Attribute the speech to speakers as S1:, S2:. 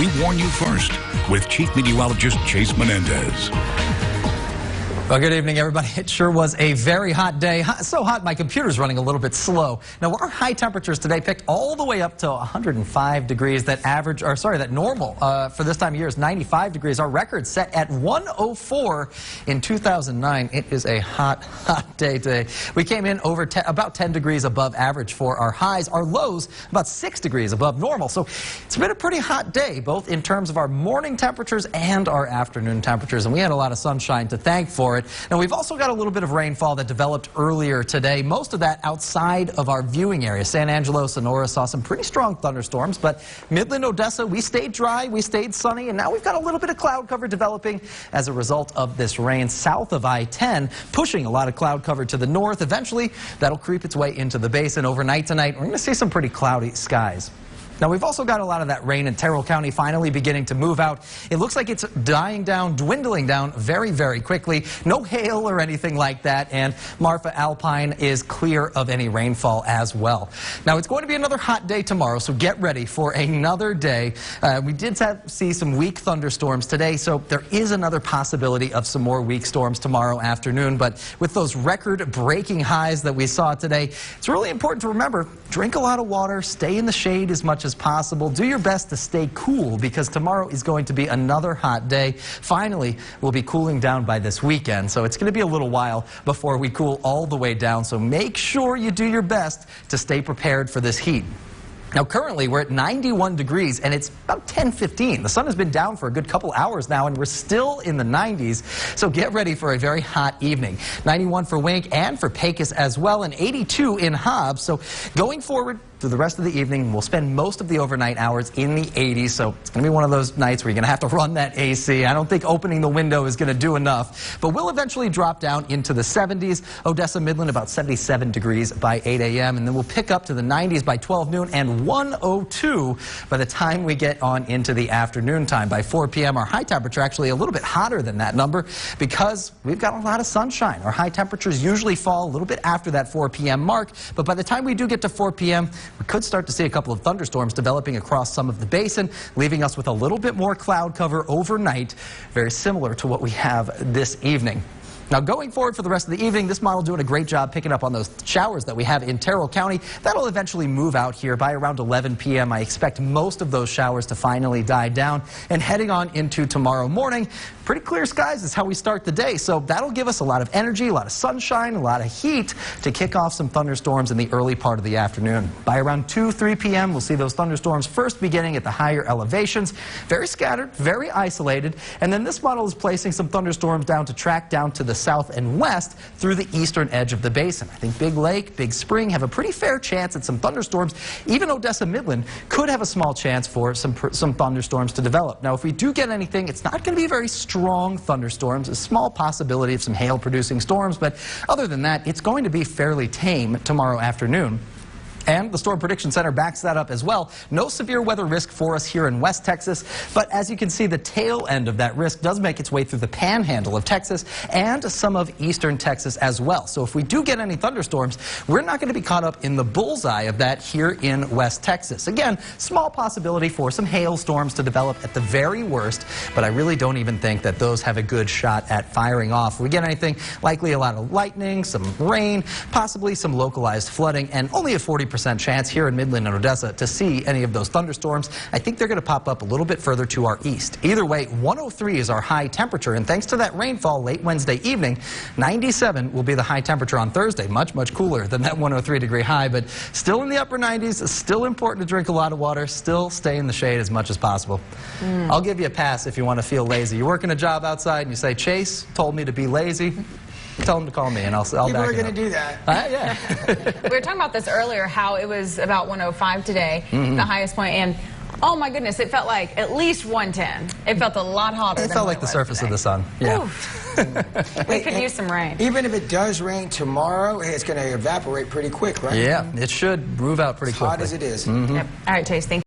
S1: We warn you first with Chief Meteorologist Chase Menendez.
S2: Well, good evening, everybody. It sure was a very hot day. So hot, my computer's running a little bit slow. Now, our high temperatures today picked all the way up to 105 degrees. That normal for this time of year is 95 degrees. Our record set at 104 in 2009. It is a hot, hot day today. We came in over about 10 degrees above average for our highs. Our lows about 6 degrees above normal. So it's been a pretty hot day, both in terms of our morning temperatures and our afternoon temperatures. And we had a lot of sunshine to thank for it. Now, we've also got a little bit of rainfall that developed earlier today. Most of that outside of our viewing area. San Angelo, Sonora saw some pretty strong thunderstorms, but Midland, Odessa, we stayed dry, we stayed sunny, and now we've got a little bit of cloud cover developing as a result of this rain south of I-10, pushing a lot of cloud cover to the north. Eventually, that'll creep its way into the basin. Overnight tonight, we're going to see some pretty cloudy skies. Now, we've also got a lot of that rain in Terrell County finally beginning to move out. It looks like it's dying down, dwindling down very, very quickly. No hail or anything like that, and Marfa Alpine is clear of any rainfall as well. Now, it's going to be another hot day tomorrow, so get ready for another day. We did see some weak thunderstorms today, so there is another possibility of some more weak storms tomorrow afternoon. But with those record-breaking highs that we saw today, it's really important to remember, drink a lot of water, stay in the shade as much as possible. Do your best to stay cool because tomorrow is going to be another hot day. Finally, we'll be cooling down by this weekend, so it's going to be a little while before we cool all the way down. So make sure you do your best to stay prepared for this heat. Now, currently, we're at 91 degrees, and it's about 10:15. The sun has been down for a good couple hours now, and we're still in the 90s, so get ready for a very hot evening. 91 for Wink and for Pecos as well, and 82 in Hobbs. So going forward through the rest of the evening, we'll spend most of the overnight hours in the 80s, so it's going to be one of those nights where you're going to have to run that AC. I don't think opening the window is going to do enough, but we'll eventually drop down into the 70s. Odessa, Midland, about 77 degrees by 8 a.m., and then we'll pick up to the 90s by 12 noon and 102 by the time we get on into the afternoon time. By 4 p.m., our high temperature actually a little bit hotter than that number because we've got a lot of sunshine. Our high temperatures usually fall a little bit after that 4 p.m. mark, but by the time we do get to 4 p.m., we could start to see a couple of thunderstorms developing across some of the basin, leaving us with a little bit more cloud cover overnight, very similar to what we have this evening. Now, going forward for the rest of the evening, this model doing a great job picking up on those showers that we have in Terrell County. That'll eventually move out here by around 11 p.m. I expect most of those showers to finally die down. And heading on into tomorrow morning, pretty clear skies is how we start the day. So that'll give us a lot of energy, a lot of sunshine, a lot of heat to kick off some thunderstorms in the early part of the afternoon. By around 2, 3 p.m., we'll see those thunderstorms first beginning at the higher elevations. Very scattered, very isolated. And then this model is placing some thunderstorms down to track down to the south and west through the eastern edge of the basin. I think Big Lake, Big Spring have a pretty fair chance at some thunderstorms. Even Odessa, Midland could have a small chance for some thunderstorms to develop. Now, if we do get anything, it's not going to be very strong thunderstorms, a small possibility of some hail-producing storms, but other than that, it's going to be fairly tame tomorrow afternoon. And the Storm Prediction Center backs that up as well. No severe weather risk for us here in West Texas, but as you can see, the tail end of that risk does make its way through the panhandle of Texas and some of eastern Texas as well. So if we do get any thunderstorms, we're not going to be caught up in the bullseye of that here in West Texas. Again, small possibility for some hailstorms to develop at the very worst, but I really don't even think that those have a good shot at firing off. If we get anything, likely a lot of lightning, some rain, possibly some localized flooding, and only a 40% chance here in Midland and Odessa to see any of those thunderstorms. I think they're going to pop up a little bit further to our east. Either way, 103 is our high temperature, and thanks to that rainfall late Wednesday evening, 97 will be the high temperature on Thursday. Much, much cooler than that 103-degree high, but still in the upper 90s. Still important to drink a lot of water. Still stay in the shade as much as possible. I'll give you a pass if you want to feel lazy. You're working a job outside and you say, Chase told me to be lazy. Tell them to call me, and I'll back it up.
S3: People are going to do that.
S2: Yeah.
S4: We were talking about this earlier, how it was about 105 today, the highest point, and oh my goodness, it felt like at least 110. It felt a lot hotter than
S2: it felt like the surface
S4: today.
S2: of the sun. Yeah.
S4: We could use some rain.
S3: Even if it does rain tomorrow, it's going to evaporate pretty quick, right?
S2: Yeah, it should move out pretty quickly.
S3: Hot as it is.
S4: Yep. All right, Chase, thank you.